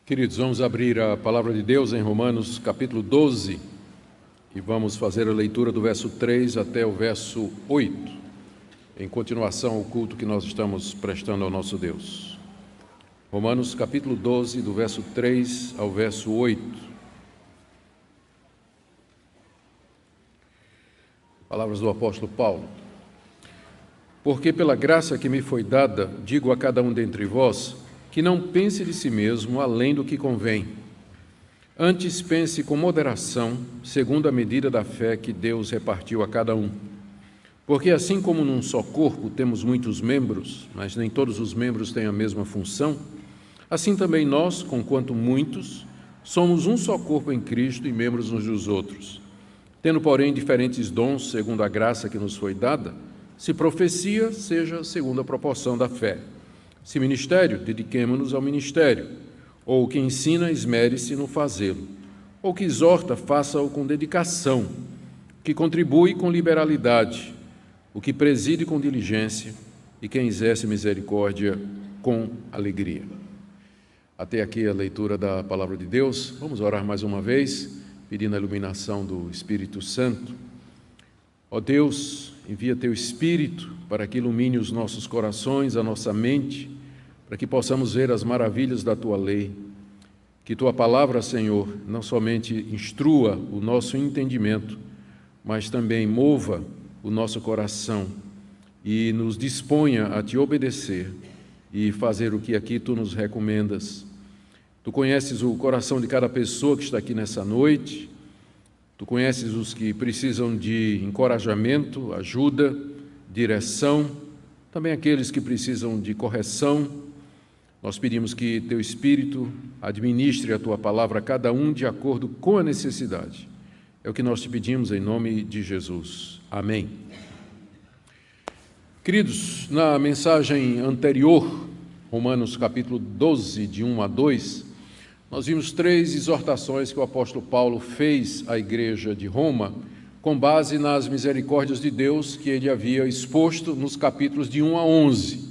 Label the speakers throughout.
Speaker 1: Queridos, vamos abrir a palavra de Deus em Romanos capítulo 12 e vamos fazer a leitura do verso 3 até o verso 8, em continuação ao culto que nós estamos prestando ao nosso Deus. Romanos capítulo 12, do verso 3 ao verso 8. Palavras do apóstolo Paulo. Porque pela graça que me foi dada, digo a cada um dentre vós, que não pense de si mesmo além do que convém. Antes pense com moderação, segundo a medida da fé que Deus repartiu a cada um. Porque assim como num só corpo temos muitos membros, mas nem todos os membros têm a mesma função, assim também nós, conquanto muitos, somos um só corpo em Cristo e membros uns dos outros. Tendo, porém, diferentes dons, segundo a graça que nos foi dada, se profecia, seja segundo a proporção da fé. Se ministério, dediquemo-nos ao ministério. Ou o que ensina, esmere-se no fazê-lo. Ou que exorta, faça-o com dedicação. O que contribui com liberalidade. O que preside com diligência. E quem exerce misericórdia com alegria. Até aqui a leitura da palavra de Deus. Vamos orar mais uma vez, pedindo a iluminação do Espírito Santo. Ó Deus, envia Teu Espírito para que ilumine os nossos corações, a nossa mente, para que possamos ver as maravilhas da Tua lei. Que Tua palavra, Senhor, não somente instrua o nosso entendimento, mas também mova o nosso coração e nos disponha a Te obedecer e fazer o que aqui Tu nos recomendas. Tu conheces o coração de cada pessoa que está aqui nessa noite. Tu conheces os que precisam de encorajamento, ajuda, direção, também aqueles que precisam de correção. Nós pedimos que Teu Espírito administre a Tua palavra a cada um de acordo com a necessidade. É o que nós Te pedimos em nome de Jesus. Amém. Queridos, na mensagem anterior, Romanos capítulo 12, de 1 a 2, nós vimos 3 exortações que o apóstolo Paulo fez à igreja de Roma, com base nas misericórdias de Deus que ele havia exposto nos capítulos de 1 a 11.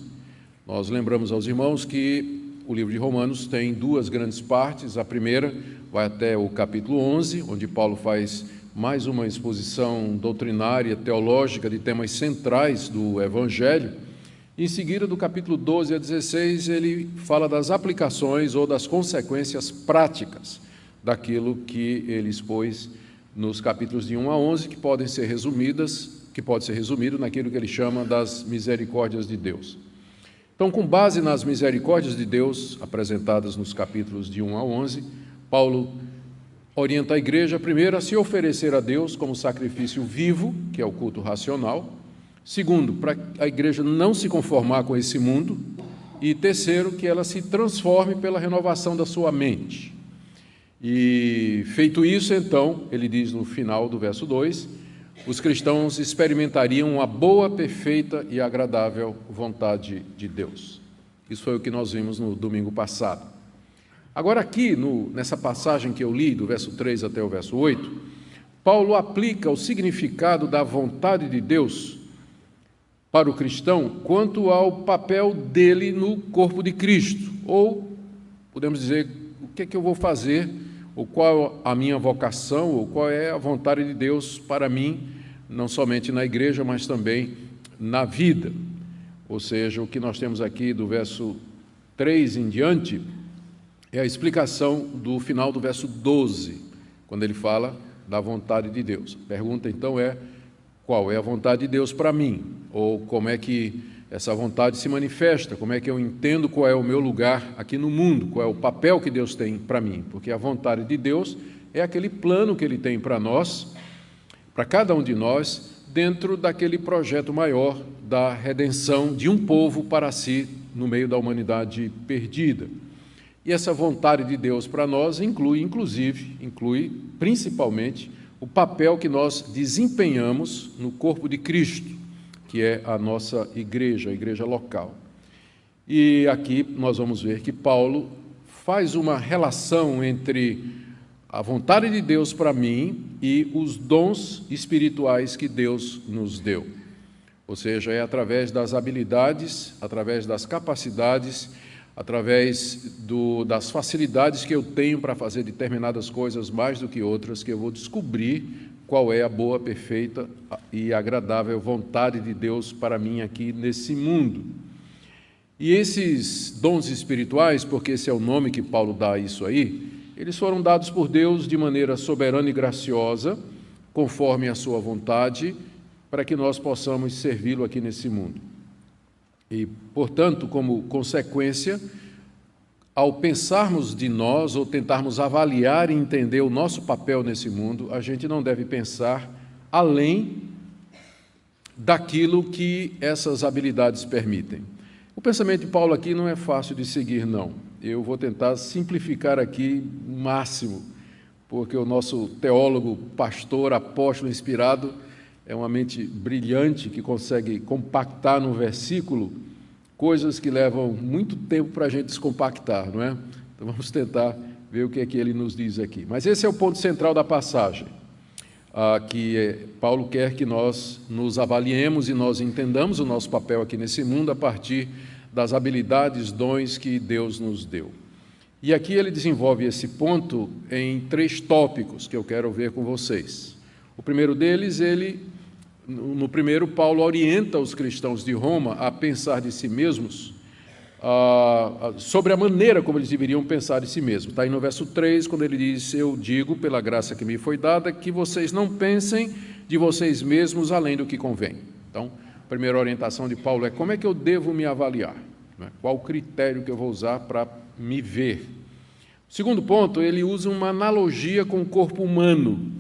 Speaker 1: Nós lembramos aos irmãos que o livro de Romanos tem 2 grandes partes. A primeira vai até o capítulo 11, onde Paulo faz mais uma exposição doutrinária, teológica, de temas centrais do Evangelho. Em seguida, do capítulo 12 a 16, ele fala das aplicações ou das consequências práticas daquilo que ele expôs nos capítulos de 1 a 11, que pode ser resumido naquilo que ele chama das misericórdias de Deus. Então, com base nas misericórdias de Deus apresentadas nos capítulos de 1 a 11, Paulo orienta a igreja, primeiro, a se oferecer a Deus como sacrifício vivo, que é o culto racional. Segundo, para a igreja não se conformar com esse mundo. E terceiro, que ela se transforme pela renovação da sua mente. E feito isso, então, ele diz no final do verso 2, os cristãos experimentariam a boa, perfeita e agradável vontade de Deus. Isso foi o que nós vimos no domingo passado. Agora aqui, nessa passagem que eu li, do verso 3 até o verso 8, Paulo aplica o significado da vontade de Deus para o cristão quanto ao papel dele no corpo de Cristo. Ou, podemos dizer, o que é que eu vou fazer, ou qual a minha vocação, ou qual é a vontade de Deus para mim, não somente na igreja, mas também na vida. Ou seja, o que nós temos aqui do verso 3 em diante é a explicação do final do verso 12, quando ele fala da vontade de Deus. A pergunta, então, é: qual é a vontade de Deus para mim? Ou como é que essa vontade se manifesta? Como é que eu entendo qual é o meu lugar aqui no mundo? Qual é o papel que Deus tem para mim? Porque a vontade de Deus é aquele plano que Ele tem para nós, para cada um de nós, dentro daquele projeto maior da redenção de um povo para si, no meio da humanidade perdida. E essa vontade de Deus para nós inclui principalmente o papel que nós desempenhamos no corpo de Cristo, que é a nossa igreja, a igreja local. E aqui nós vamos ver que Paulo faz uma relação entre a vontade de Deus para mim e os dons espirituais que Deus nos deu. Ou seja, é através das habilidades, através das capacidades, através das facilidades que eu tenho para fazer determinadas coisas mais do que outras, que eu vou descobrir qual é a boa, perfeita e agradável vontade de Deus para mim aqui nesse mundo. E esses dons espirituais, porque esse é o nome que Paulo dá a isso aí, eles foram dados por Deus de maneira soberana e graciosa, conforme a sua vontade, para que nós possamos servi-lo aqui nesse mundo. E, portanto, como consequência, ao pensarmos de nós ou tentarmos avaliar e entender o nosso papel nesse mundo, a gente não deve pensar além daquilo que essas habilidades permitem. O pensamento de Paulo aqui não é fácil de seguir, não. Eu vou tentar simplificar aqui o máximo, porque o nosso teólogo, pastor, apóstolo inspirado é uma mente brilhante que consegue compactar num versículo coisas que levam muito tempo para a gente descompactar, não é? Então vamos tentar ver o que é que ele nos diz aqui. Mas esse é o ponto central da passagem, Paulo quer que nós nos avaliemos e nós entendamos o nosso papel aqui nesse mundo a partir das habilidades, dons que Deus nos deu. E aqui ele desenvolve esse ponto em 3 tópicos que eu quero ver com vocês. O primeiro deles, no primeiro, Paulo orienta os cristãos de Roma a pensar de si mesmos sobre a maneira como eles deveriam pensar de si mesmos. Está aí no verso 3, quando ele diz: eu digo, pela graça que me foi dada, que vocês não pensem de vocês mesmos além do que convém. Então, a primeira orientação de Paulo é: como é que eu devo me avaliar? Qual o critério que eu vou usar para me ver? O segundo ponto, ele usa uma analogia com o corpo humano,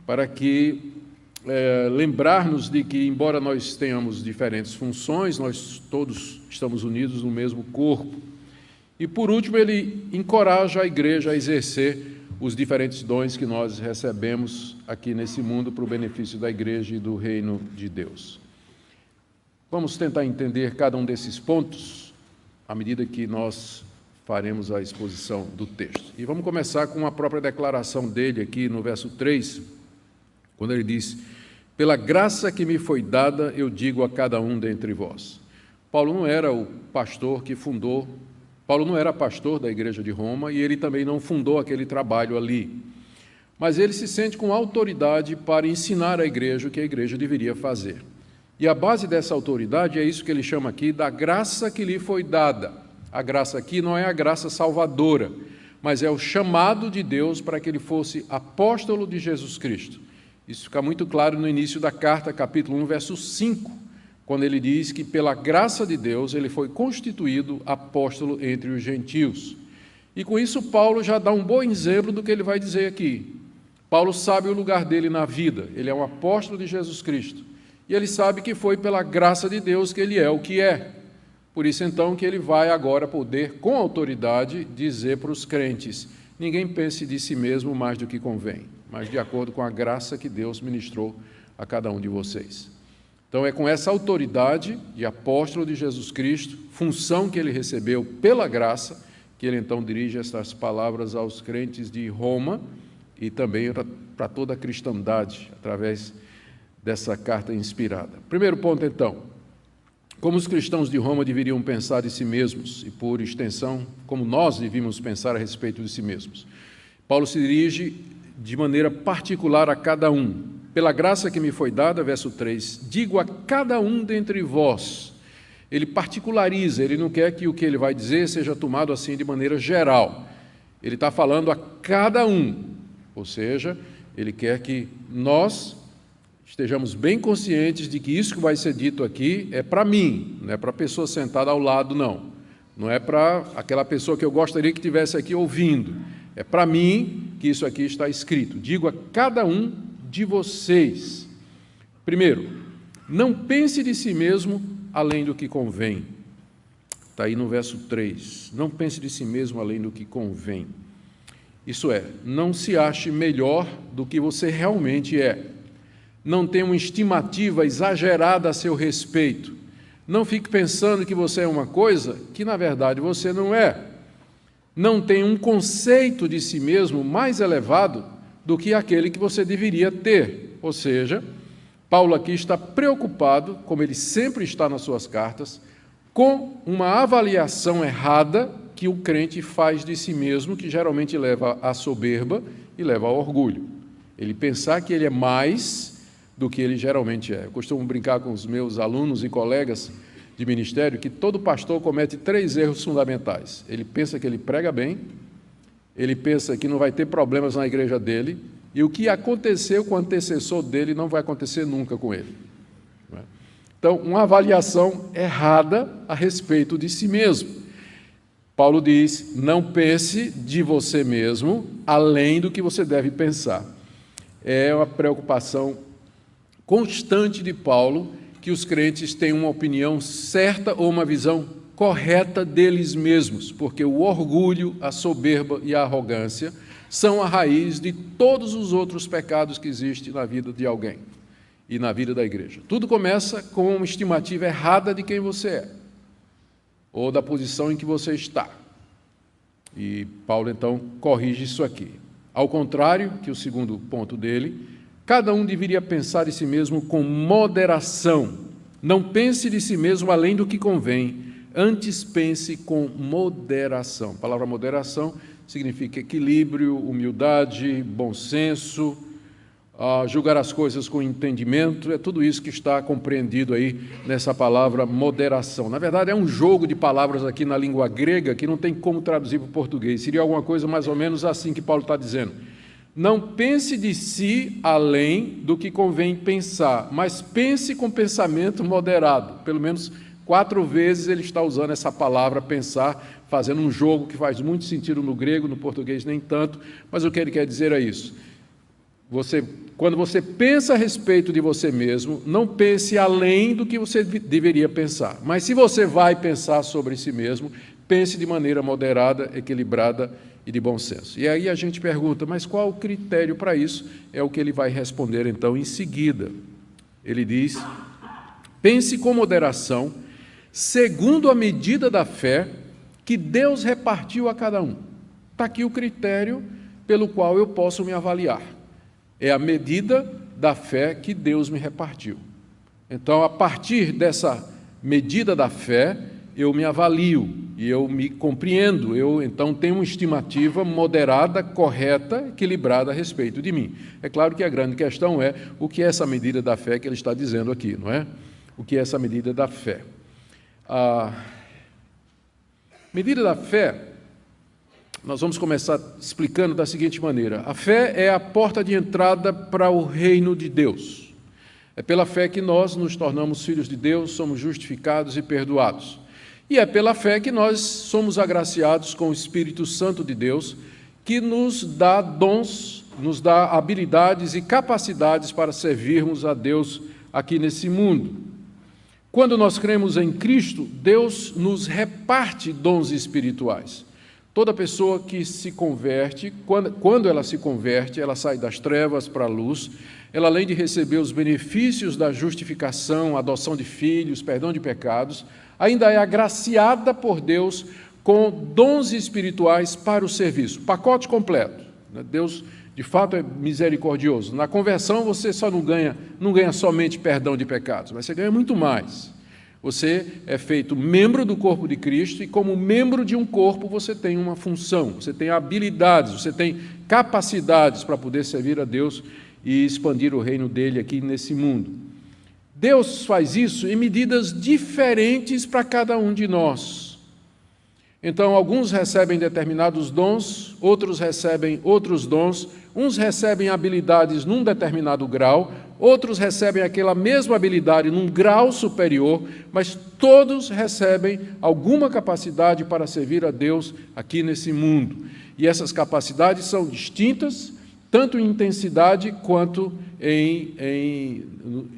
Speaker 1: para que lembrar-nos de que, embora nós tenhamos diferentes funções, nós todos estamos unidos no mesmo corpo. E, por último, ele encoraja a igreja a exercer os diferentes dons que nós recebemos aqui nesse mundo para o benefício da igreja e do reino de Deus. Vamos tentar entender cada um desses pontos à medida que nós faremos a exposição do texto. E vamos começar com a própria declaração dele aqui no verso 3, quando ele diz: pela graça que me foi dada, eu digo a cada um dentre vós. Paulo não era o pastor que fundou, Paulo não era pastor da igreja de Roma e ele também não fundou aquele trabalho ali. Mas ele se sente com autoridade para ensinar à igreja o que a igreja deveria fazer. E a base dessa autoridade é isso que ele chama aqui da graça que lhe foi dada. A graça aqui não é a graça salvadora, mas é o chamado de Deus para que ele fosse apóstolo de Jesus Cristo. Isso fica muito claro no início da carta, capítulo 1, verso 5, quando ele diz que pela graça de Deus ele foi constituído apóstolo entre os gentios. E com isso Paulo já dá um bom exemplo do que ele vai dizer aqui. Paulo sabe o lugar dele na vida, ele é um apóstolo de Jesus Cristo. E ele sabe que foi pela graça de Deus que ele é o que é. Por isso, então, que ele vai agora poder, com autoridade, dizer para os crentes: ninguém pense de si mesmo mais do que convém, mas de acordo com a graça que Deus ministrou a cada um de vocês. Então, é com essa autoridade de apóstolo de Jesus Cristo, função que ele recebeu pela graça, que ele então dirige estas palavras aos crentes de Roma e também para toda a cristandade, através dessa carta inspirada. Primeiro ponto, então: como os cristãos de Roma deveriam pensar de si mesmos e, por extensão, como nós devíamos pensar a respeito de si mesmos. Paulo se dirige de maneira particular a cada um. Pela graça que me foi dada, verso 3, digo a cada um dentre vós. Ele particulariza, ele não quer que o que ele vai dizer seja tomado assim de maneira geral. Ele está falando a cada um, ou seja, ele quer que nós estejamos bem conscientes de que isso que vai ser dito aqui é para mim, não é para a pessoa sentada ao lado, não. Não é para aquela pessoa que eu gostaria que estivesse aqui ouvindo. É para mim que isso aqui está escrito. Digo a cada um de vocês. Primeiro, não pense de si mesmo além do que convém. Está aí no verso 3. Não pense de si mesmo além do que convém. Isso é, não se ache melhor do que você realmente é. Não tenha uma estimativa exagerada a seu respeito. Não fique pensando que você é uma coisa que, na verdade, você não é. Não tenha um conceito de si mesmo mais elevado do que aquele que você deveria ter. Ou seja, Paulo aqui está preocupado, como ele sempre está nas suas cartas, com uma avaliação errada que o crente faz de si mesmo, que geralmente leva à soberba e leva ao orgulho. Ele pensar que ele é mais do que ele geralmente é. Eu costumo brincar com os meus alunos e colegas de ministério que todo pastor comete 3 erros fundamentais. Ele pensa que ele prega bem, ele pensa que não vai ter problemas na igreja dele, e o que aconteceu com o antecessor dele não vai acontecer nunca com ele. Então, uma avaliação errada a respeito de si mesmo. Paulo diz, não pense de você mesmo além do que você deve pensar. É uma preocupação constante de Paulo que os crentes tenham uma opinião certa ou uma visão correta deles mesmos, porque o orgulho, a soberba e a arrogância são a raiz de todos os outros pecados que existem na vida de alguém e na vida da igreja. Tudo começa com uma estimativa errada de quem você é, ou da posição em que você está. E Paulo, então, corrige isso aqui. Ao contrário, que o segundo ponto dele, cada um deveria pensar de si mesmo com moderação. Não pense de si mesmo além do que convém, antes pense com moderação. A palavra moderação significa equilíbrio, humildade, bom senso, julgar as coisas com entendimento, é tudo isso que está compreendido aí nessa palavra moderação. Na verdade, é um jogo de palavras aqui na língua grega que não tem como traduzir para o português. Seria alguma coisa mais ou menos assim que Paulo está dizendo. Não pense de si além do que convém pensar, mas pense com pensamento moderado. Pelo menos 4 vezes ele está usando essa palavra pensar, fazendo um jogo que faz muito sentido no grego, no português nem tanto, mas o que ele quer dizer é isso. Quando você pensa a respeito de você mesmo, não pense além do que você deveria pensar. Mas se você vai pensar sobre si mesmo, pense de maneira moderada, equilibrada e de bom senso. E aí a gente pergunta, mas qual o critério para isso? É o que ele vai responder então em seguida. Ele diz, pense com moderação, segundo a medida da fé que Deus repartiu a cada um. Está aqui o critério pelo qual eu posso me avaliar. É a medida da fé que Deus me repartiu. Então, a partir dessa medida da fé, eu me avalio e eu me compreendo. Eu, então, tenho uma estimativa moderada, correta, equilibrada a respeito de mim. É claro que a grande questão é o que é essa medida da fé que ele está dizendo aqui, não é? O que é essa medida da fé? A medida da fé, nós vamos começar explicando da seguinte maneira. A fé é a porta de entrada para o reino de Deus. É pela fé que nós nos tornamos filhos de Deus, somos justificados e perdoados. E é pela fé que nós somos agraciados com o Espírito Santo de Deus, que nos dá dons, nos dá habilidades e capacidades para servirmos a Deus aqui nesse mundo. Quando nós cremos em Cristo, Deus nos reparte dons espirituais. Toda pessoa que se converte, quando ela se converte, ela sai das trevas para a luz, ela além de receber os benefícios da justificação, adoção de filhos, perdão de pecados, ainda é agraciada por Deus com dons espirituais para o serviço, pacote completo. Deus, de fato, é misericordioso. Na conversão, você só não ganha somente perdão de pecados, mas você ganha muito mais. Você é feito membro do corpo de Cristo e, como membro de um corpo, você tem uma função, você tem habilidades, você tem capacidades para poder servir a Deus e expandir o reino dele aqui nesse mundo. Deus faz isso em medidas diferentes para cada um de nós. Então, alguns recebem determinados dons, outros recebem outros dons, uns recebem habilidades num determinado grau, outros recebem aquela mesma habilidade num grau superior, mas todos recebem alguma capacidade para servir a Deus aqui nesse mundo. E essas capacidades são distintas, tanto em intensidade quanto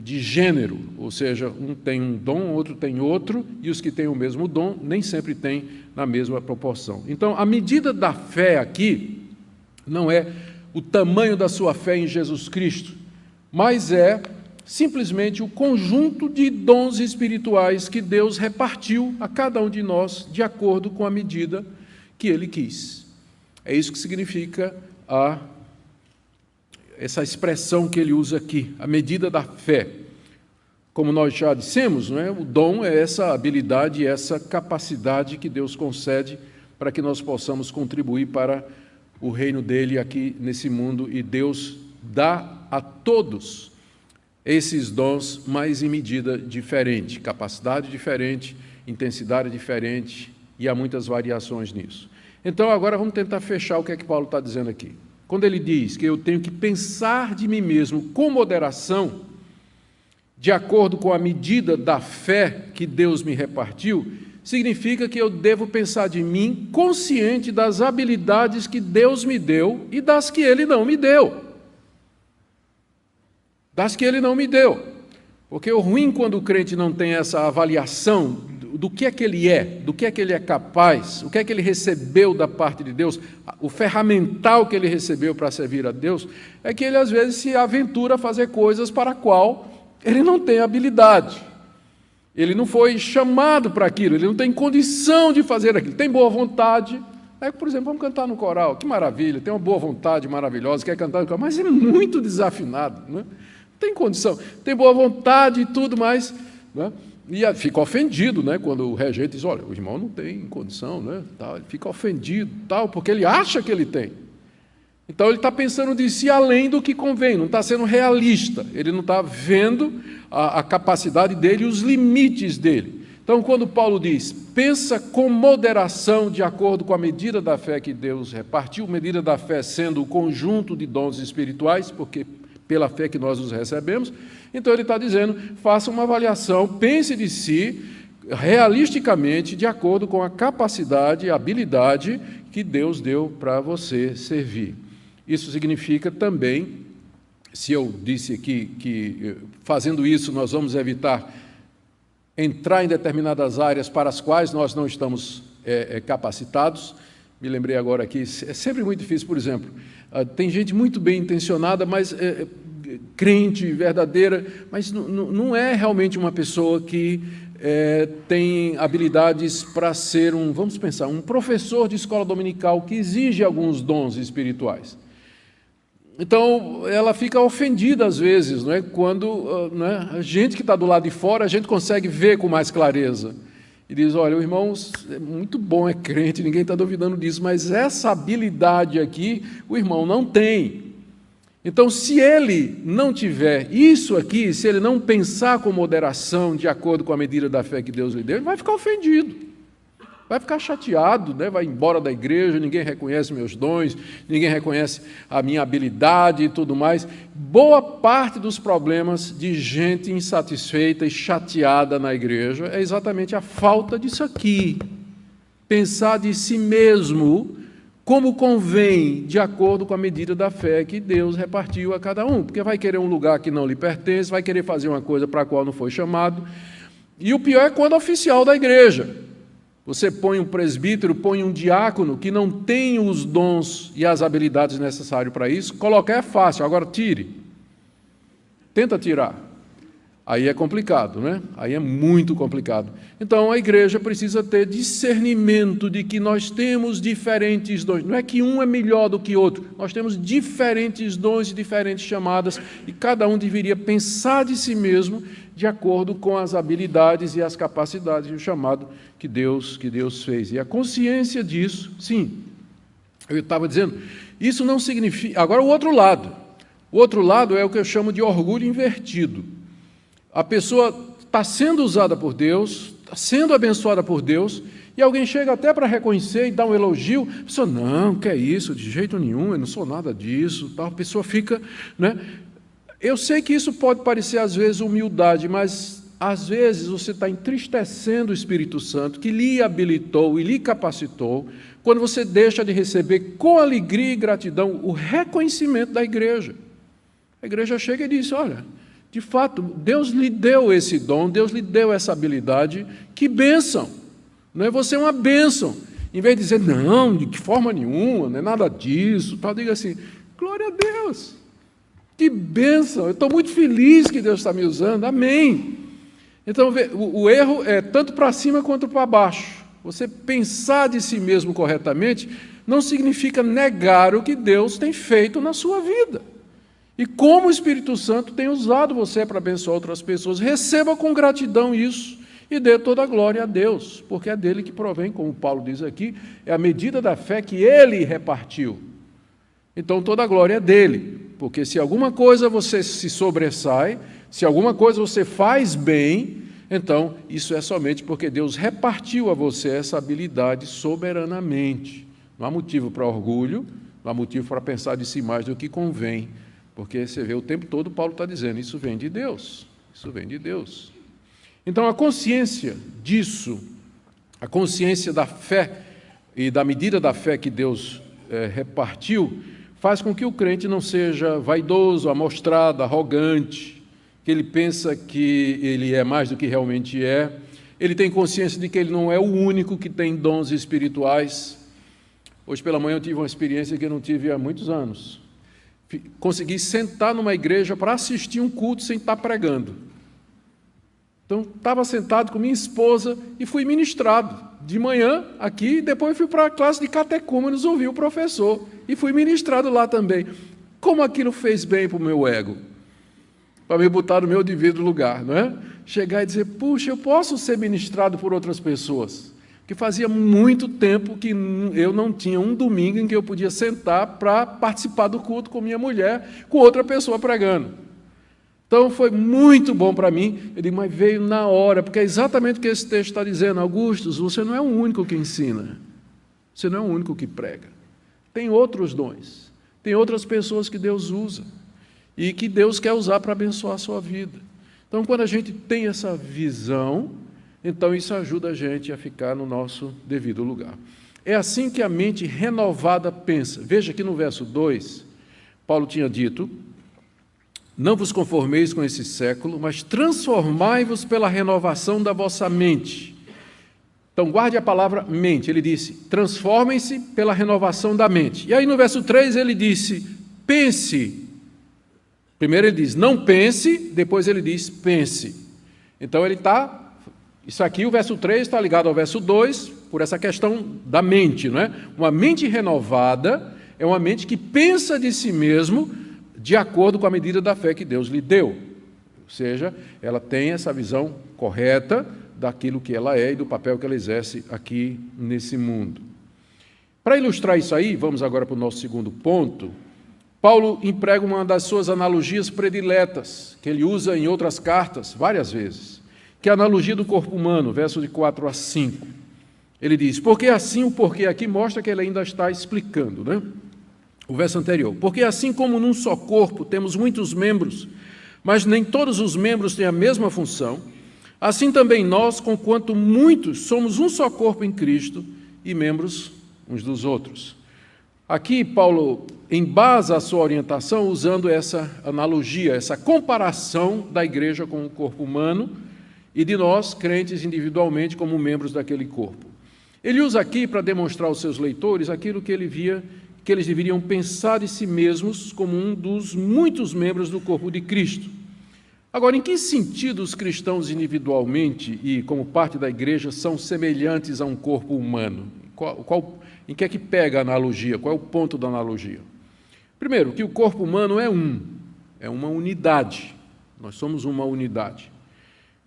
Speaker 1: de gênero, ou seja, um tem um dom, outro tem outro, e os que têm o mesmo dom nem sempre têm na mesma proporção. Então, a medida da fé aqui não é o tamanho da sua fé em Jesus Cristo, mas é simplesmente o conjunto de dons espirituais que Deus repartiu a cada um de nós de acordo com a medida que Ele quis. É isso que significa essa expressão que ele usa aqui, a medida da fé. Como nós já dissemos, não é? O dom é essa habilidade, essa capacidade que Deus concede para que nós possamos contribuir para o reino dele aqui nesse mundo, e Deus dá a todos esses dons, mas em medida diferente, capacidade diferente, intensidade diferente, e há muitas variações nisso. Então, agora vamos tentar fechar o que é que Paulo está dizendo aqui. Quando ele diz que eu tenho que pensar de mim mesmo com moderação, de acordo com a medida da fé que Deus me repartiu, significa que eu devo pensar de mim consciente das habilidades que Deus me deu e das que Ele não me deu. Das que Ele não me deu. Porque o ruim quando o crente não tem essa avaliação do que é que ele é, do que é que ele é capaz, o que é que ele recebeu da parte de Deus, o ferramental que ele recebeu para servir a Deus, é que ele às vezes se aventura a fazer coisas para a qual ele não tem habilidade. Ele não foi chamado para aquilo, ele não tem condição de fazer aquilo. Tem boa vontade. Por exemplo, vamos cantar no coral, que maravilha, tem uma boa vontade maravilhosa, quer cantar no coral, mas é muito desafinado, né? Não tem condição. Tem boa vontade e tudo, mas... né? E fica ofendido, né, quando o regente diz, olha, o irmão não tem condição, né, tal, ele fica ofendido, tal, porque ele acha que ele tem. Então ele está pensando de si além do que convém, não está sendo realista, ele não está vendo a capacidade dele e os limites dele. Então, quando Paulo diz, pensa com moderação de acordo com a medida da fé que Deus repartiu, medida da fé sendo o conjunto de dons espirituais, porque pela fé que nós os recebemos, então ele está dizendo, faça uma avaliação, pense de si realisticamente, de acordo com a capacidade e habilidade que Deus deu para você servir. Isso significa também, se eu disse aqui que fazendo isso nós vamos evitar entrar em determinadas áreas para as quais nós não estamos capacitados. Me lembrei agora aqui, é sempre muito difícil, por exemplo, tem gente muito bem intencionada, mas crente, verdadeira, mas não é realmente uma pessoa que tem habilidades para ser vamos pensar, um professor de escola dominical que exige alguns dons espirituais. Então, ela fica ofendida às vezes, não é? Quando a gente que está do lado de fora, a gente consegue ver com mais clareza. E diz, olha, o irmão é muito bom, é crente, ninguém está duvidando disso, mas essa habilidade aqui, o irmão não tem. Então, se ele não tiver isso aqui, se ele não pensar com moderação, de acordo com a medida da fé que Deus lhe deu, ele vai ficar ofendido, vai ficar chateado, né? Vai embora da igreja, ninguém reconhece meus dons, ninguém reconhece a minha habilidade e tudo mais. Boa parte dos problemas de gente insatisfeita e chateada na igreja é exatamente a falta disso aqui. Pensar de si mesmo como convém, de acordo com a medida da fé que Deus repartiu a cada um, porque vai querer um lugar que não lhe pertence, vai querer fazer uma coisa para a qual não foi chamado, e o pior é quando é oficial da igreja. Você põe um presbítero, põe um diácono que não tem os dons e as habilidades necessárias para isso, colocar é fácil, agora tire. Tenta tirar. Aí é complicado, né? Aí é muito complicado. Então, a igreja precisa ter discernimento de que nós temos diferentes dons. Não é que um é melhor do que outro. Nós temos diferentes dons e diferentes chamadas, e cada um deveria pensar de si mesmo de acordo com as habilidades e as capacidades e o chamado que Deus fez. E a consciência disso, sim, eu estava dizendo, isso não significa... Agora, o outro lado é o que eu chamo de orgulho invertido. A pessoa está sendo usada por Deus, está sendo abençoada por Deus, e alguém chega até para reconhecer e dar um elogio, a pessoa, não, que é isso, de jeito nenhum, eu não sou nada disso, tal. A pessoa fica, né? Eu sei que isso pode parecer às vezes humildade, mas às vezes você está entristecendo o Espírito Santo, que lhe habilitou e lhe capacitou, quando você deixa de receber com alegria e gratidão o reconhecimento da igreja. A igreja chega e diz, olha, de fato, Deus lhe deu esse dom, Deus lhe deu essa habilidade, que bênção, não é? Você é uma bênção, em vez de dizer, não, de que forma nenhuma, não é nada disso, tal, diga assim, glória a Deus, que bênção, eu estou muito feliz que Deus está me usando, amém. Então, o erro é tanto para cima quanto para baixo. Você pensar de si mesmo corretamente não significa negar o que Deus tem feito na sua vida. E como o Espírito Santo tem usado você para abençoar outras pessoas, receba com gratidão isso e dê toda a glória a Deus, porque é dele que provém, como Paulo diz aqui, é a medida da fé que ele repartiu. Então toda a glória é dele, porque se alguma coisa você se sobressai, se alguma coisa você faz bem, então isso é somente porque Deus repartiu a você essa habilidade soberanamente. Não há motivo para orgulho, não há motivo para pensar de si mais do que convém, porque você vê o tempo todo Paulo está dizendo, isso vem de Deus, isso vem de Deus. Então a consciência disso, a consciência da fé e da medida da fé que Deus repartiu, faz com que o crente não seja vaidoso, amostrado, arrogante, que ele pensa que ele é mais do que realmente é. Ele tem consciência de que ele não é o único que tem dons espirituais. Hoje pela manhã eu tive uma experiência que eu não tive há muitos anos. Consegui sentar numa igreja para assistir um culto sem estar pregando. Então, estava sentado com minha esposa e fui ministrado de manhã aqui, depois fui para a classe de catecúmenos ouvir o professor e fui ministrado lá também. Como aquilo fez bem para o meu ego, para me botar no meu devido lugar, não é? Chegar e dizer, puxa, eu posso ser ministrado por outras pessoas, que fazia muito tempo que eu não tinha um domingo em que eu podia sentar para participar do culto com minha mulher, com outra pessoa pregando. Então, foi muito bom para mim. Eu digo, mas veio na hora, porque é exatamente o que esse texto está dizendo. Augustus, você não é o único que ensina. Você não é o único que prega. Tem outros dons. Tem outras pessoas que Deus usa. E que Deus quer usar para abençoar a sua vida. Então, quando a gente tem essa visão, então isso ajuda a gente a ficar no nosso devido lugar. É assim que a mente renovada pensa. Veja aqui no verso 2, Paulo tinha dito, não vos conformeis com esse século, mas transformai-vos pela renovação da vossa mente. Então, guarde a palavra mente. Ele disse, transformem-se pela renovação da mente. E aí no verso 3 ele disse, pense. Primeiro ele diz, não pense, depois ele diz, pense. Então ele está, isso aqui, o verso 3 está ligado ao verso 2, por essa questão da mente, não é? Uma mente renovada é uma mente que pensa de si mesmo de acordo com a medida da fé que Deus lhe deu. Ou seja, ela tem essa visão correta daquilo que ela é e do papel que ela exerce aqui nesse mundo. Para ilustrar isso aí, vamos agora para o nosso segundo ponto. Paulo emprega uma das suas analogias prediletas, que ele usa em outras cartas várias vezes, que é a analogia do corpo humano, versos de 4 a 5. Ele diz, porque assim, o porquê aqui mostra que ele ainda está explicando, né? O verso anterior, porque assim como num só corpo temos muitos membros, mas nem todos os membros têm a mesma função, assim também nós, conquanto muitos, somos um só corpo em Cristo e membros uns dos outros. Aqui Paulo embasa a sua orientação usando essa analogia, essa comparação da igreja com o corpo humano e de nós, crentes individualmente, como membros daquele corpo. Ele usa aqui para demonstrar aos seus leitores aquilo que ele via que eles deveriam pensar de si mesmos como um dos muitos membros do corpo de Cristo. Agora, em que sentido os cristãos individualmente e como parte da igreja são semelhantes a um corpo humano? Em que é que pega a analogia? Qual é o ponto da analogia? Primeiro, que o corpo humano é uma unidade. Nós somos uma unidade.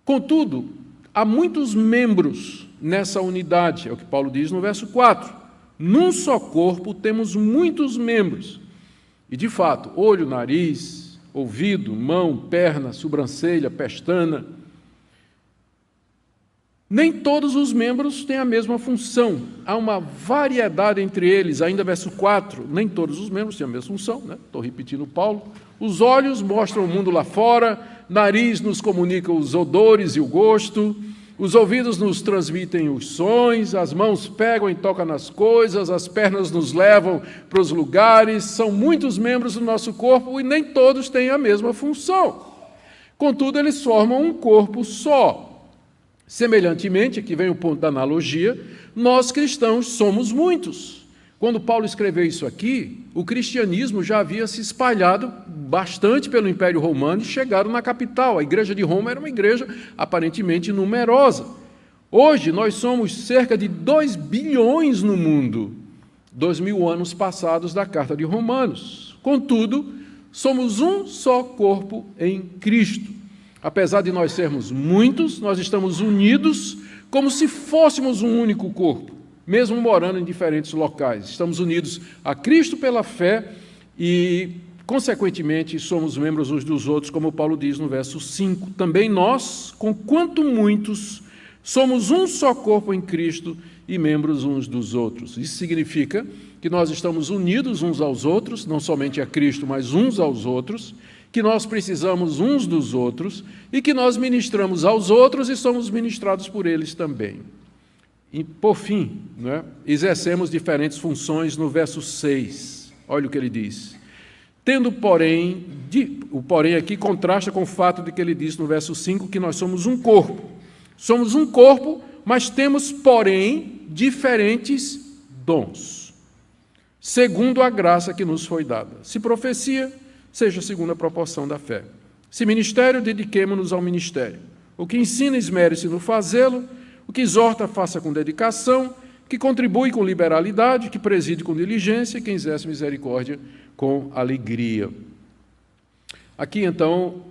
Speaker 1: Contudo, há muitos membros nessa unidade, é o que Paulo diz no verso 4. Num só corpo temos muitos membros. E, de fato, olho, nariz, ouvido, mão, perna, sobrancelha, pestana. Nem todos os membros têm a mesma função. Há uma variedade entre eles. Ainda verso 4, nem todos os membros têm a mesma função, né? Estou repetindo Paulo. Os olhos mostram o mundo lá fora, nariz nos comunica os odores e o gosto, os ouvidos nos transmitem os sons, as mãos pegam e tocam nas coisas, as pernas nos levam para os lugares. São muitos membros do nosso corpo e nem todos têm a mesma função. Contudo, eles formam um corpo só. Semelhantemente, aqui vem o ponto da analogia, nós cristãos somos muitos. Quando Paulo escreveu isso aqui, o cristianismo já havia se espalhado bastante pelo Império Romano e chegado na capital. A igreja de Roma era uma igreja aparentemente numerosa. Hoje nós somos cerca de 2 bilhões no mundo, 2000 anos passados da Carta de Romanos. Contudo, somos um só corpo em Cristo. Apesar de nós sermos muitos, nós estamos unidos como se fôssemos um único corpo, mesmo morando em diferentes locais. Estamos unidos a Cristo pela fé e, consequentemente, somos membros uns dos outros, como Paulo diz no verso 5. Também nós, conquanto muitos, somos um só corpo em Cristo e membros uns dos outros. Isso significa que nós estamos unidos uns aos outros, não somente a Cristo, mas uns aos outros, que nós precisamos uns dos outros e que nós ministramos aos outros e somos ministrados por eles também. E, por fim, exercemos diferentes funções no verso 6. Olha o que ele diz. Tendo, porém, o porém aqui contrasta com o fato de que ele diz no verso 5 que nós somos um corpo. Somos um corpo, mas temos, porém, diferentes dons, segundo a graça que nos foi dada. Se profecia, seja segundo a proporção da fé. Se ministério, dediquemo-nos ao ministério. O que ensina, esmere-se no fazê-lo. O que exorta, faça com dedicação. Que contribui com liberalidade. Que preside com diligência. Quem exerce misericórdia com alegria. Aqui, então,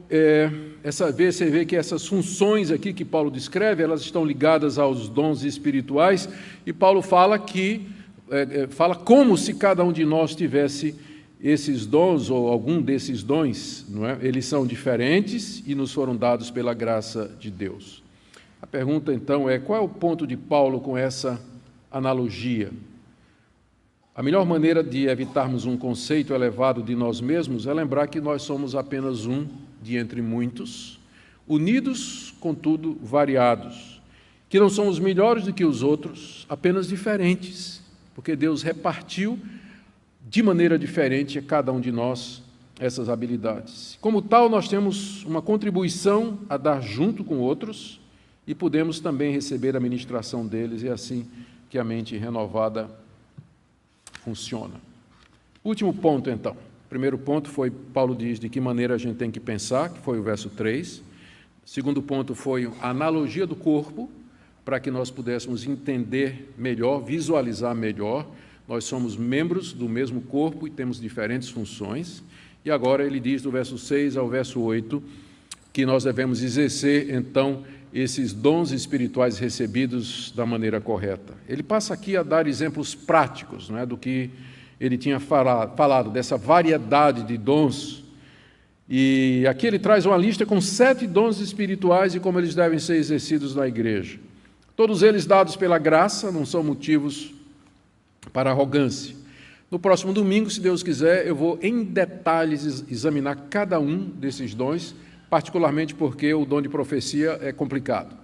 Speaker 1: você vê que essas funções aqui que Paulo descreve, elas estão ligadas aos dons espirituais, e Paulo fala como se cada um de nós tivesse esses dons, ou algum desses dons, não é? Eles são diferentes e nos foram dados pela graça de Deus. A pergunta, então, é: qual é o ponto de Paulo com essa analogia? A melhor maneira de evitarmos um conceito elevado de nós mesmos é lembrar que nós somos apenas um de entre muitos, unidos, contudo, variados, que não somos melhores do que os outros, apenas diferentes, porque Deus repartiu de maneira diferente a cada um de nós essas habilidades. Como tal, nós temos uma contribuição a dar junto com outros e podemos também receber a ministração deles, e assim que a mente renovada funciona. Último ponto, então. Primeiro ponto foi, Paulo diz de que maneira a gente tem que pensar, que foi o verso 3. Segundo ponto foi a analogia do corpo, para que nós pudéssemos entender melhor, visualizar melhor. Nós somos membros do mesmo corpo e temos diferentes funções. E agora ele diz, do verso 6 ao verso 8, que nós devemos exercer, então, esses dons espirituais recebidos da maneira correta. Ele passa aqui a dar exemplos práticos, do que ele tinha falado, dessa variedade de dons. E aqui ele traz uma lista com 7 dons espirituais e como eles devem ser exercidos na igreja. Todos eles dados pela graça, não são motivos para arrogância. No próximo domingo, se Deus quiser, eu vou em detalhes examinar cada um desses dons, particularmente porque o dom de profecia é complicado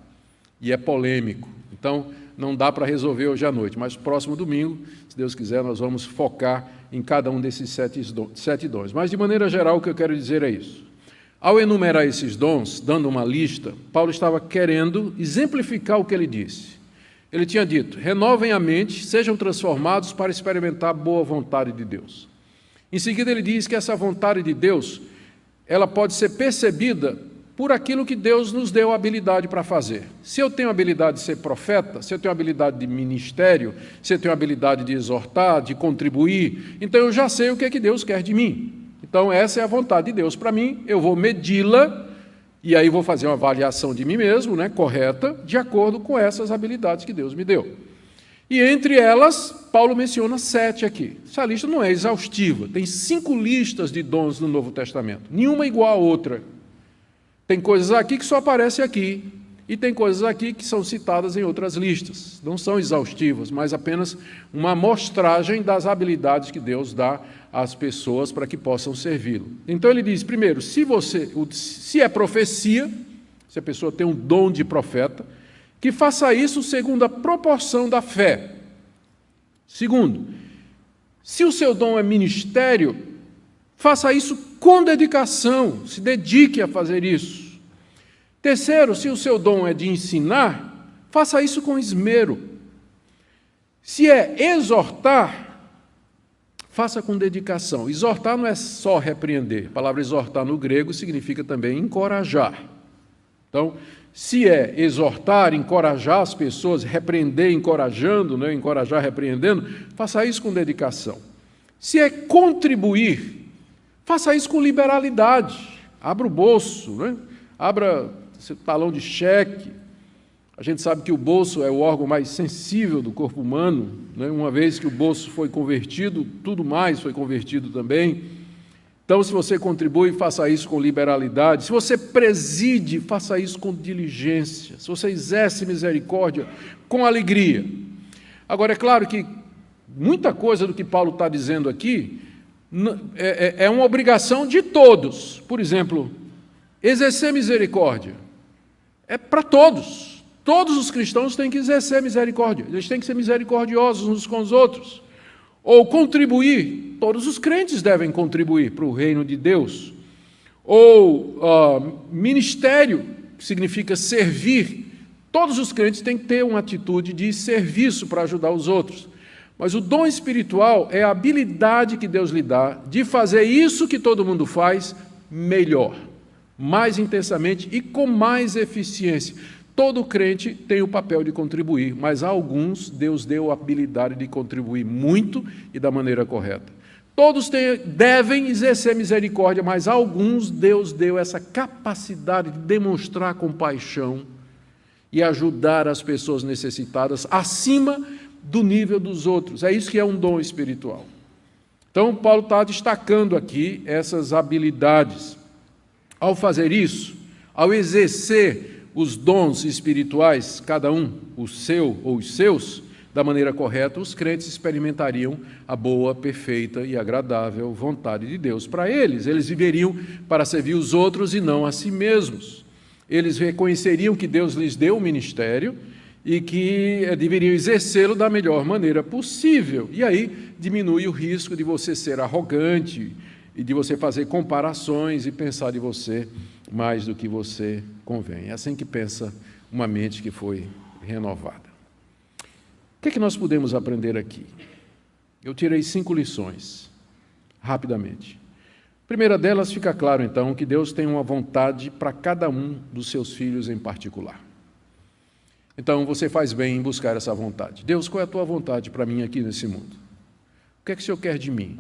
Speaker 1: e é polêmico. Então, não dá para resolver hoje à noite, mas próximo domingo, se Deus quiser, nós vamos focar em cada um desses 7 dons. Mas, de maneira geral, o que eu quero dizer é isso. Ao enumerar esses dons, dando uma lista, Paulo estava querendo exemplificar o que ele disse. Ele tinha dito: renovem a mente, sejam transformados para experimentar a boa vontade de Deus. Em seguida, ele diz que essa vontade de Deus, ela pode ser percebida por aquilo que Deus nos deu a habilidade para fazer. Se eu tenho a habilidade de ser profeta, se eu tenho a habilidade de ministério, se eu tenho a habilidade de exortar, de contribuir, então eu já sei o que é que Deus quer de mim. Então essa é a vontade de Deus para mim, eu vou medi-la e aí vou fazer uma avaliação de mim mesmo, correta, de acordo com essas habilidades que Deus me deu. E entre elas, Paulo menciona 7 aqui. Essa lista não é exaustiva, tem 5 listas de dons no Novo Testamento, nenhuma igual à outra. Tem coisas aqui que só aparecem aqui, e tem coisas aqui que são citadas em outras listas. Não são exaustivas, mas apenas uma amostragem das habilidades que Deus dá às pessoas para que possam servi-lo. Então ele diz, primeiro, se é profecia, se a pessoa tem um dom de profeta, que faça isso segundo a proporção da fé. Segundo, se o seu dom é ministério, faça isso com dedicação, se dedique a fazer isso. Terceiro, se o seu dom é de ensinar, faça isso com esmero. Se é exortar, faça com dedicação. Exortar não é só repreender. A palavra exortar no grego significa também encorajar. Então, se é exortar, encorajar as pessoas, repreender encorajando, encorajar repreendendo, faça isso com dedicação. Se é contribuir, faça isso com liberalidade. Abra o bolso, abra seu talão de cheque. A gente sabe que o bolso é o órgão mais sensível do corpo humano, né? Uma vez que o bolso foi convertido, tudo mais foi convertido também. Então, se você contribui, faça isso com liberalidade. Se você preside, faça isso com diligência. Se você exerce misericórdia, com alegria. Agora, é claro que muita coisa do que Paulo está dizendo aqui é uma obrigação de todos. Por exemplo, exercer misericórdia é para todos. Todos os cristãos têm que exercer misericórdia. Eles têm que ser misericordiosos uns com os outros. Ou contribuir, todos os crentes devem contribuir para o reino de Deus. Ou ministério, que significa servir. Todos os crentes têm que ter uma atitude de serviço para ajudar os outros. Mas o dom espiritual é a habilidade que Deus lhe dá de fazer isso que todo mundo faz melhor, mais intensamente e com mais eficiência. Todo crente tem o papel de contribuir, mas a alguns Deus deu a habilidade de contribuir muito e da maneira correta. Todos devem exercer misericórdia, mas a alguns Deus deu essa capacidade de demonstrar compaixão e ajudar as pessoas necessitadas acima do nível dos outros. É isso que é um dom espiritual. Então, Paulo está destacando aqui essas habilidades. Ao fazer isso, ao exercer os dons espirituais, cada um o seu ou os seus, da maneira correta, os crentes experimentariam a boa, perfeita e agradável vontade de Deus para eles. Eles viveriam para servir os outros e não a si mesmos. Eles reconheceriam que Deus lhes deu o ministério e que deveriam exercê-lo da melhor maneira possível. E aí diminui o risco de você ser arrogante e de você fazer comparações e pensar de você mais do que você convém. É assim que pensa uma mente que foi renovada. O que é que nós podemos aprender aqui? Eu tirei 5 lições, rapidamente. A primeira delas, fica claro, então, que Deus tem uma vontade para cada um dos seus filhos em particular. Então, você faz bem em buscar essa vontade. Deus, qual é a tua vontade para mim aqui nesse mundo? O que é que o Senhor quer de mim?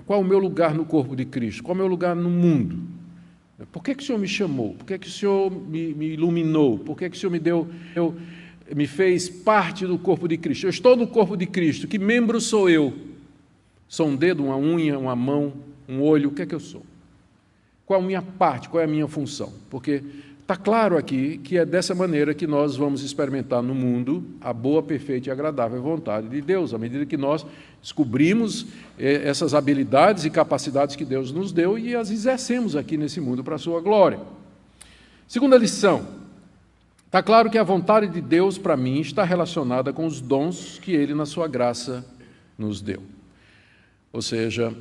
Speaker 1: Qual é o meu lugar no corpo de Cristo? Qual é o meu lugar no mundo? Por que o Senhor me chamou? Por que o Senhor me iluminou? Por que o Senhor me fez parte do corpo de Cristo? Eu estou no corpo de Cristo. Que membro sou eu? Sou um dedo, uma unha, uma mão, um olho? O que é que eu sou? Qual a minha parte? Qual é a minha função? Porque está claro aqui que é dessa maneira que nós vamos experimentar no mundo a boa, perfeita e agradável vontade de Deus, à medida que nós descobrimos essas habilidades e capacidades que Deus nos deu e as exercemos aqui nesse mundo para a sua glória. Segunda lição, está claro que a vontade de Deus para mim está relacionada com os dons que Ele, na sua graça, nos deu. Ou seja,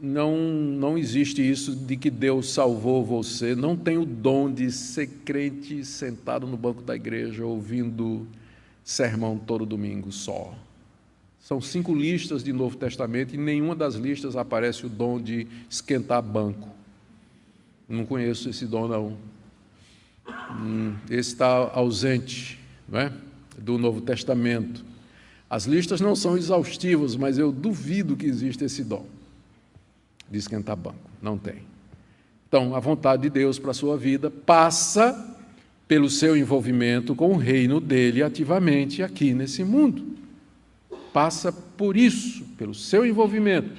Speaker 1: não existe isso de que Deus salvou você, não tem o dom de ser crente sentado no banco da igreja ouvindo sermão todo domingo só. São 5 listas de Novo Testamento e em nenhuma das listas aparece o dom de esquentar banco. Não conheço esse dom, não. Esse está ausente, não é? Do Novo Testamento. As listas não são exaustivas, mas eu duvido que exista esse dom de esquentar banco. Não tem. Então, a vontade de Deus para a sua vida passa pelo seu envolvimento com o reino dele ativamente aqui nesse mundo. Passa por isso, pelo seu envolvimento,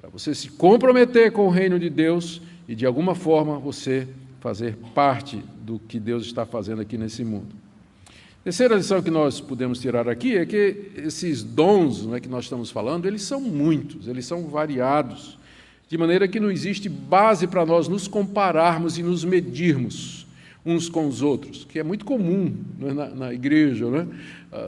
Speaker 1: para você se comprometer com o reino de Deus e, de alguma forma, você fazer parte do que Deus está fazendo aqui nesse mundo. Terceira lição que nós podemos tirar aqui é que esses dons, que nós estamos falando, eles são muitos, eles são variados, de maneira que não existe base para nós nos compararmos e nos medirmos uns com os outros, que é muito comum na igreja, né?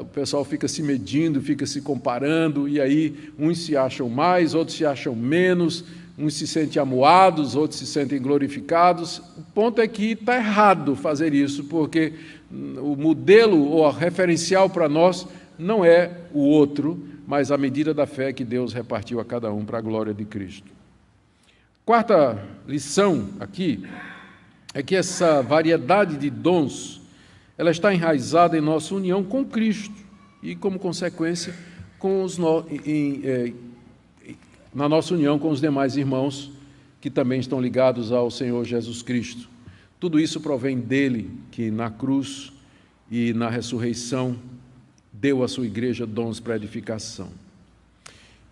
Speaker 1: O pessoal fica se medindo, fica se comparando, e aí uns se acham mais, outros se acham menos, uns se sentem amuados, outros se sentem glorificados. O ponto é que está errado fazer isso, porque o modelo ou a referencial para nós não é o outro, mas a medida da fé que Deus repartiu a cada um para a glória de Cristo. Quarta lição aqui é que essa variedade de dons, ela está enraizada em nossa união com Cristo e, como consequência, na nossa união com os demais irmãos que também estão ligados ao Senhor Jesus Cristo. Tudo isso provém dele, que na cruz e na ressurreição deu à sua igreja dons para edificação.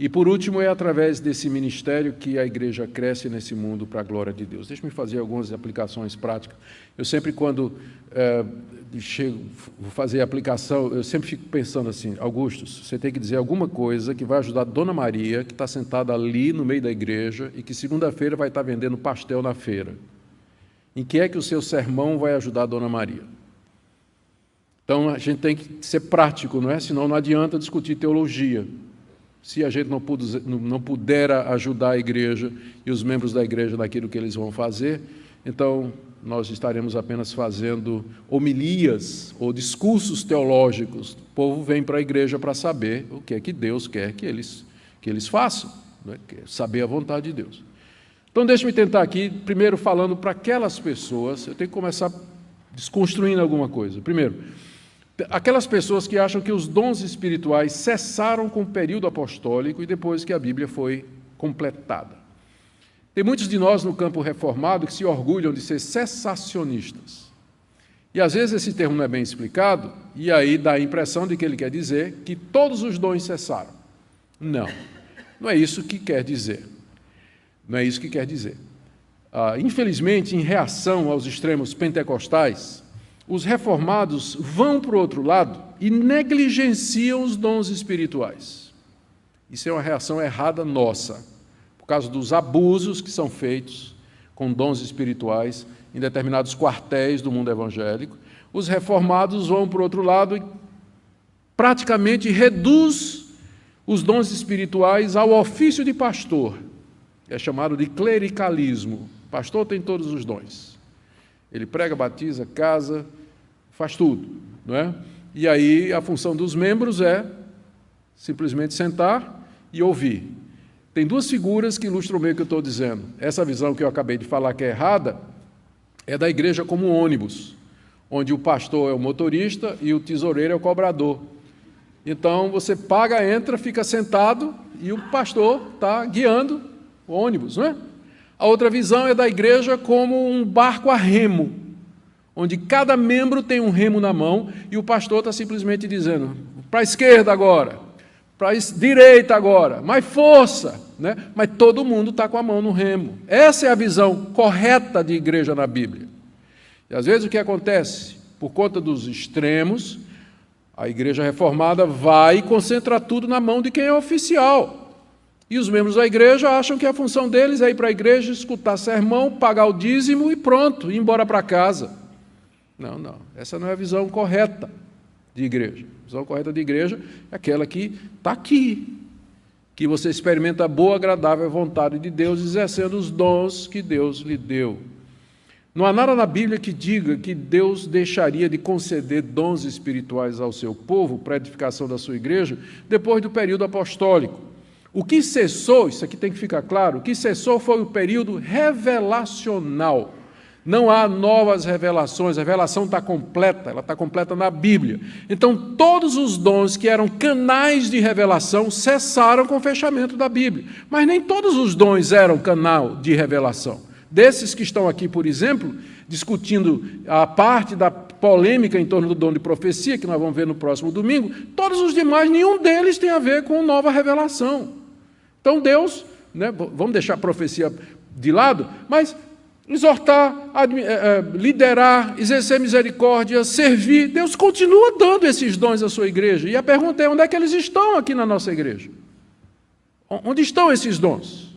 Speaker 1: E por último, é através desse ministério que a igreja cresce nesse mundo para a glória de Deus. Deixe-me fazer algumas aplicações práticas. Eu sempre, quando vou fazer a aplicação, eu sempre fico pensando assim: Augustus, você tem que dizer alguma coisa que vai ajudar a Dona Maria, que está sentada ali no meio da igreja e que segunda-feira vai estar vendendo pastel na feira. Em que é que o seu sermão vai ajudar a Dona Maria? Então, a gente tem que ser prático, não é? Senão não adianta discutir teologia. Se a gente não puder ajudar a igreja e os membros da igreja naquilo que eles vão fazer, então nós estaremos apenas fazendo homilias ou discursos teológicos. O povo vem para a igreja para saber o que é que Deus quer que eles façam, né? Saber a vontade de Deus. Então, deixe-me tentar aqui, primeiro falando para aquelas pessoas, eu tenho que começar desconstruindo alguma coisa. Primeiro, aquelas pessoas que acham que os dons espirituais cessaram com o período apostólico e depois que a Bíblia foi completada. Tem muitos de nós no campo reformado que se orgulham de ser cessacionistas. E às vezes esse termo não é bem explicado, e aí dá a impressão de que ele quer dizer que todos os dons cessaram. Não, não é isso que quer dizer. Não é isso que quer dizer. Infelizmente, em reação aos extremos pentecostais, os reformados vão para o outro lado e negligenciam os dons espirituais. Isso é uma reação errada nossa, por causa dos abusos que são feitos com dons espirituais em determinados quartéis do mundo evangélico. Os reformados vão para o outro lado e praticamente reduz os dons espirituais ao ofício de pastor. É chamado de clericalismo. Pastor tem todos os dons. Ele prega, batiza, casa, faz tudo, não é? E aí a função dos membros é simplesmente sentar e ouvir. Tem duas figuras que ilustram meio o que eu estou dizendo. Essa visão que eu acabei de falar que é errada é da igreja como um ônibus, onde o pastor é o motorista e o tesoureiro é o cobrador. Então você paga, entra, fica sentado e o pastor está guiando o ônibus, não é? A outra visão é da igreja como um barco a remo, onde cada membro tem um remo na mão e o pastor está simplesmente dizendo: para a esquerda agora, para a direita agora, mais força, né? Mas todo mundo está com a mão no remo. Essa é a visão correta de igreja na Bíblia. E às vezes o que acontece? Por conta dos extremos, a igreja reformada vai e concentra tudo na mão de quem é oficial. E os membros da igreja acham que a função deles é ir para a igreja, escutar sermão, pagar o dízimo e pronto, ir embora para casa. Não. Essa não é a visão correta de igreja. A visão correta de igreja é aquela que está aqui, que você experimenta a boa, agradável vontade de Deus, exercendo os dons que Deus lhe deu. Não há nada na Bíblia que diga que Deus deixaria de conceder dons espirituais ao seu povo para a edificação da sua igreja depois do período apostólico. O que cessou, isso aqui tem que ficar claro, o que cessou foi o período revelacional. Não há novas revelações, a revelação está completa, ela está completa na Bíblia. Então, todos os dons que eram canais de revelação cessaram com o fechamento da Bíblia. Mas nem todos os dons eram canal de revelação. Desses que estão aqui, por exemplo, discutindo a parte da polêmica em torno do dom de profecia, que nós vamos ver no próximo domingo, todos os demais, nenhum deles tem a ver com nova revelação. Então Deus, né, vamos deixar a profecia de lado, mas exortar, liderar, exercer misericórdia, servir, Deus continua dando esses dons à sua igreja. E a pergunta é: onde é que eles estão aqui na nossa igreja? Onde estão esses dons?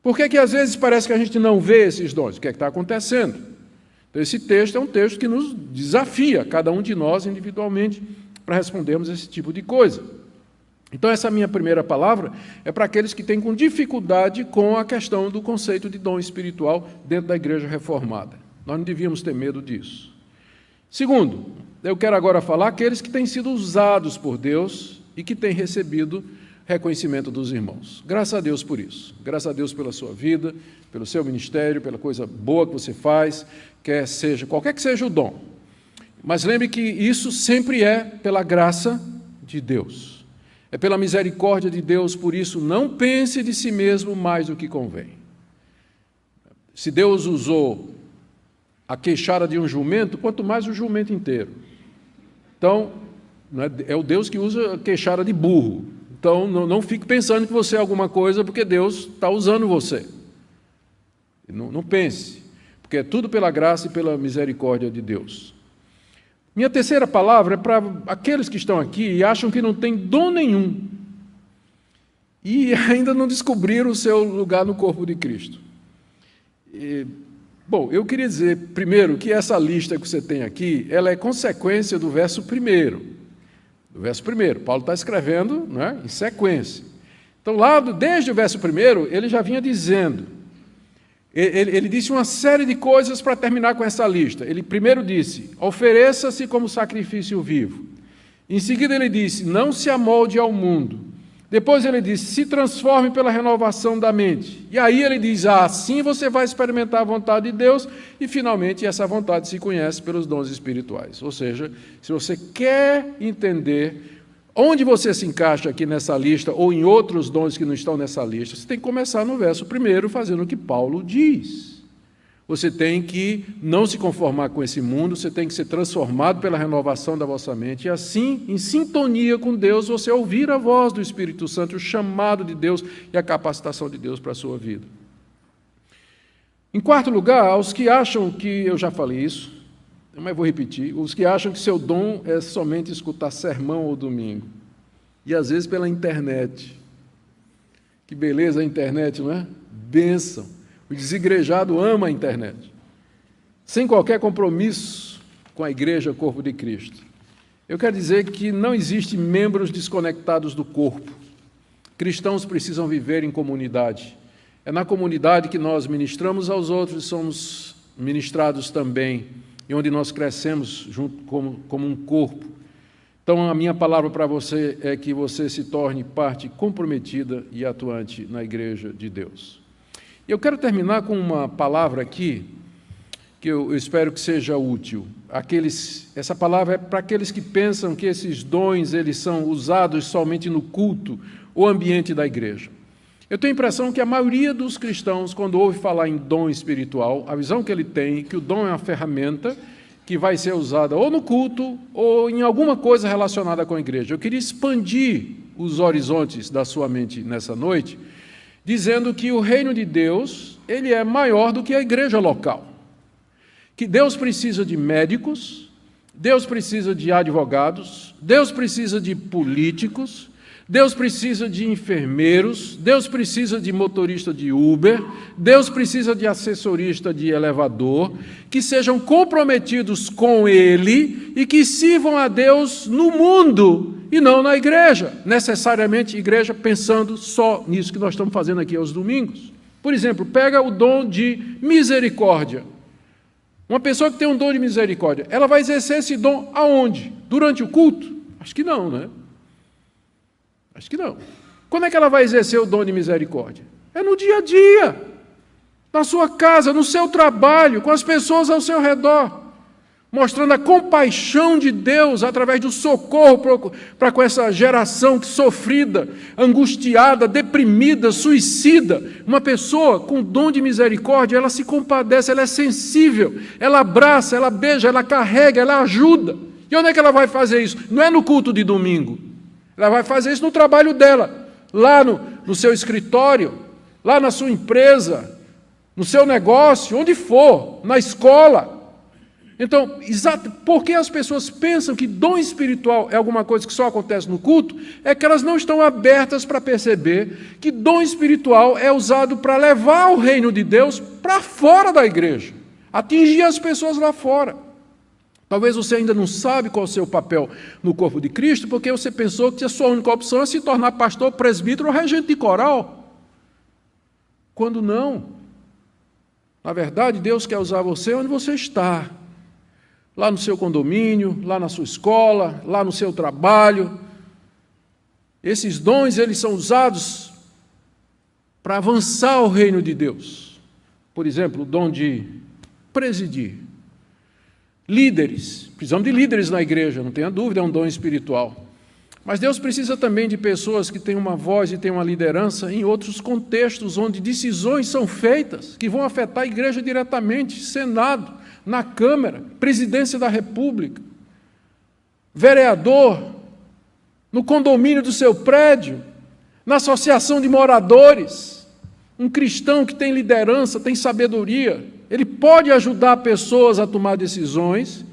Speaker 1: Por que às vezes parece que a gente não vê esses dons? O que é que está acontecendo? Então, esse texto é um texto que nos desafia, cada um de nós individualmente, para respondermos esse tipo de coisa. Então, essa minha primeira palavra é para aqueles que têm com dificuldade com a questão do conceito de dom espiritual dentro da igreja reformada. Nós não devíamos ter medo disso. Segundo, eu quero agora falar aqueles que têm sido usados por Deus e que têm recebido reconhecimento dos irmãos. Graças a Deus por isso. Graças a Deus pela sua vida, pelo seu ministério, pela coisa boa que você faz, qualquer que seja o dom. Mas lembre que isso sempre é pela graça de Deus. É pela misericórdia de Deus, por isso não pense de si mesmo mais do que convém. Se Deus usou a queixada de um jumento, quanto mais o jumento inteiro. Então, é o Deus que usa a queixada de burro. Então, não fique pensando que você é alguma coisa porque Deus está usando você. Não pense, porque é tudo pela graça e pela misericórdia de Deus. Minha terceira palavra é para aqueles que estão aqui e acham que não tem dom nenhum e ainda não descobriram o seu lugar no corpo de Cristo. Bom, eu queria dizer, primeiro, que essa lista que você tem aqui, ela é consequência do verso 1. Do verso 1. Paulo está escrevendo, né, em sequência. Então, desde o verso 1, ele já vinha dizendo. Ele disse uma série de coisas para terminar com essa lista. Ele primeiro disse, ofereça-se como sacrifício vivo. Em seguida ele disse, não se amolde ao mundo. Depois ele disse, se transforme pela renovação da mente. E aí ele diz, assim você vai experimentar a vontade de Deus. E finalmente essa vontade se conhece pelos dons espirituais. Ou seja, se você quer entender onde você se encaixa aqui nessa lista, ou em outros dons que não estão nessa lista, você tem que começar no verso 1, fazendo o que Paulo diz. Você tem que não se conformar com esse mundo, você tem que ser transformado pela renovação da vossa mente, e assim, em sintonia com Deus, você ouvir a voz do Espírito Santo, o chamado de Deus e a capacitação de Deus para a sua vida. Em quarto lugar, aos que acham que, eu já falei isso, mas vou repetir, os que acham que seu dom é somente escutar sermão ou domingo, e às vezes pela internet. Que beleza a internet, não é? Bênção. O desigrejado ama a internet, sem qualquer compromisso com a igreja, corpo de Cristo. Eu quero dizer que não existe membros desconectados do corpo. Cristãos precisam viver em comunidade. É na comunidade que nós ministramos aos outros e somos ministrados também, e onde nós crescemos junto como um corpo. Então, a minha palavra para você é que você se torne parte comprometida e atuante na igreja de Deus. Eu quero terminar com uma palavra aqui, que eu espero que seja útil. Essa palavra é para aqueles que pensam que esses dons eles são usados somente no culto ou ambiente da igreja. Eu tenho a impressão que a maioria dos cristãos, quando ouve falar em dom espiritual, a visão que ele tem é que o dom é uma ferramenta que vai ser usada ou no culto ou em alguma coisa relacionada com a igreja. Eu queria expandir os horizontes da sua mente nessa noite, dizendo que o reino de Deus ele é maior do que a igreja local. Que Deus precisa de médicos, Deus precisa de advogados, Deus precisa de políticos, Deus precisa de enfermeiros, Deus precisa de motorista de Uber, Deus precisa de assessorista de elevador, que sejam comprometidos com Ele e que sirvam a Deus no mundo e não na igreja. Necessariamente igreja pensando só nisso que nós estamos fazendo aqui aos domingos. Por exemplo, pega o dom de misericórdia. Uma pessoa que tem um dom de misericórdia, ela vai exercer esse dom aonde? Durante o culto? Acho que não, né? Acho que não. Quando é que ela vai exercer o dom de misericórdia? É no dia a dia, na sua casa, no seu trabalho, com as pessoas ao seu redor, mostrando a compaixão de Deus através do socorro para com essa geração sofrida, angustiada, deprimida, suicida. Uma pessoa com dom de misericórdia, ela se compadece, ela é sensível, ela abraça, ela beija, ela carrega, ela ajuda. E onde é que ela vai fazer isso? Não é no culto de domingo. Ela vai fazer isso no trabalho dela, lá no seu escritório, lá na sua empresa, no seu negócio, onde for, na escola. Então, porque as pessoas pensam que dom espiritual é alguma coisa que só acontece no culto, é que elas não estão abertas para perceber que dom espiritual é usado para levar o reino de Deus para fora da igreja, atingir as pessoas lá fora. Talvez você ainda não sabe qual é o seu papel no corpo de Cristo, porque você pensou que a sua única opção é se tornar pastor, presbítero ou regente de coral. Quando não. Na verdade, Deus quer usar você onde você está. Lá no seu condomínio, lá na sua escola, lá no seu trabalho. Esses dons, eles são usados para avançar o reino de Deus. Por exemplo, o dom de presidir. Líderes, precisamos de líderes na igreja, não tenha dúvida, é um dom espiritual. Mas Deus precisa também de pessoas que têm uma voz e têm uma liderança em outros contextos, onde decisões são feitas, que vão afetar a igreja diretamente, Senado, na Câmara, presidência da República, vereador, no condomínio do seu prédio, na associação de moradores. Um cristão que tem liderança, tem sabedoria, ele pode ajudar pessoas a tomar decisões,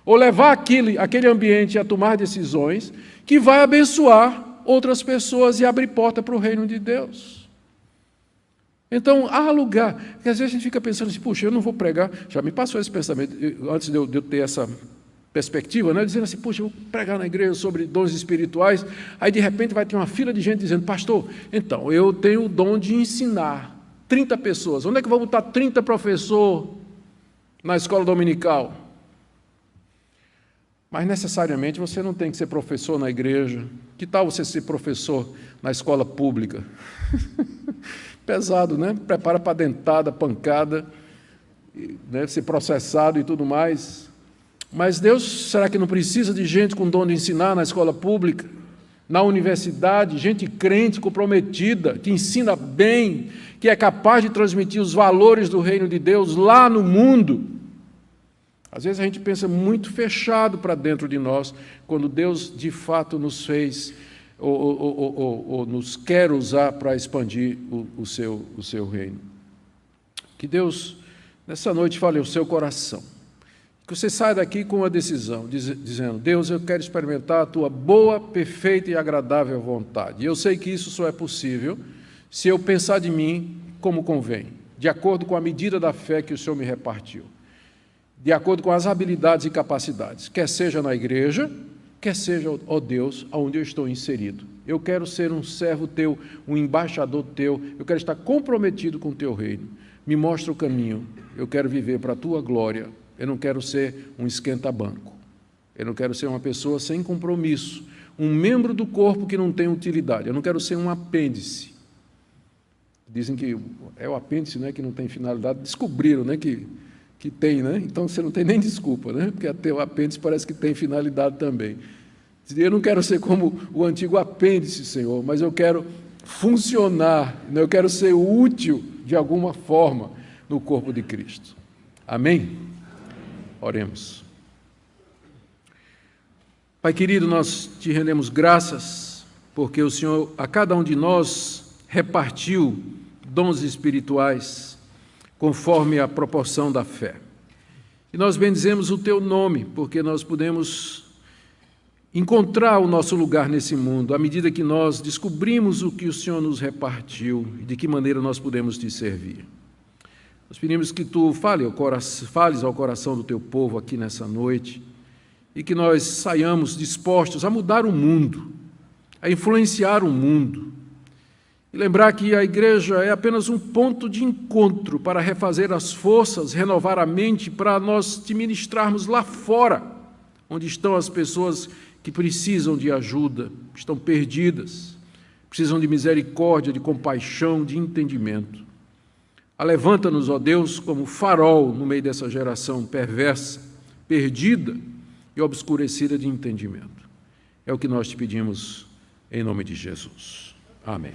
Speaker 1: ou levar aquele ambiente a tomar decisões, que vai abençoar outras pessoas e abrir porta para o reino de Deus. Então, há lugar, porque às vezes a gente fica pensando assim, puxa, eu não vou pregar, já me passou esse pensamento, antes de eu ter essa perspectiva, né, dizendo assim, puxa, eu vou pregar na igreja sobre dons espirituais, aí de repente vai ter uma fila de gente dizendo, pastor, então, eu tenho o dom de ensinar 30 pessoas, onde é que eu vou botar 30 professores na escola dominical? Mas necessariamente você não tem que ser professor na igreja. Que tal você ser professor na escola pública? Pesado, né? Prepara para dentada, pancada, deve ser processado e tudo mais. Mas Deus, será que não precisa de gente com dom de ensinar na escola pública, na universidade, gente crente, comprometida, que ensina bem, que é capaz de transmitir os valores do reino de Deus lá no mundo? Às vezes a gente pensa muito fechado para dentro de nós, quando Deus de fato nos fez, ou nos quer usar para expandir o seu reino. Que Deus, nessa noite, fale ao seu coração. Que você saia daqui com uma decisão, dizendo, Deus, eu quero experimentar a tua boa, perfeita e agradável vontade. E eu sei que isso só é possível se eu pensar de mim como convém, de acordo com a medida da fé que o Senhor me repartiu, de acordo com as habilidades e capacidades, quer seja na igreja, quer seja, ó Deus, onde eu estou inserido. Eu quero ser um servo teu, um embaixador teu, eu quero estar comprometido com o teu reino. Me mostra o caminho, eu quero viver para a tua glória, eu não quero ser um esquenta-banco, eu não quero ser uma pessoa sem compromisso, um membro do corpo que não tem utilidade, eu não quero ser um apêndice. Dizem que é o apêndice, né, que não tem finalidade, descobriram, né, que tem, né? Então você não tem nem desculpa, né? Porque até o apêndice parece que tem finalidade também. Eu não quero ser como o antigo apêndice, Senhor, mas eu quero funcionar, eu quero ser útil de alguma forma no corpo de Cristo. Amém? Oremos. Pai querido, nós te rendemos graças, porque o Senhor a cada um de nós repartiu dons espirituais, conforme a proporção da fé. E nós bendizemos o teu nome, porque nós podemos encontrar o nosso lugar nesse mundo, à medida que nós descobrimos o que o Senhor nos repartiu e de que maneira nós podemos te servir. Nós pedimos que tu fales ao coração do teu povo aqui nessa noite e que nós saiamos dispostos a mudar o mundo, a influenciar o mundo, e lembrar que a igreja é apenas um ponto de encontro para refazer as forças, renovar a mente, para nós te ministrarmos lá fora, onde estão as pessoas que precisam de ajuda, estão perdidas, precisam de misericórdia, de compaixão, de entendimento. Alevanta-nos, ó Deus, como farol no meio dessa geração perversa, perdida e obscurecida de entendimento. É o que nós te pedimos em nome de Jesus. Amém.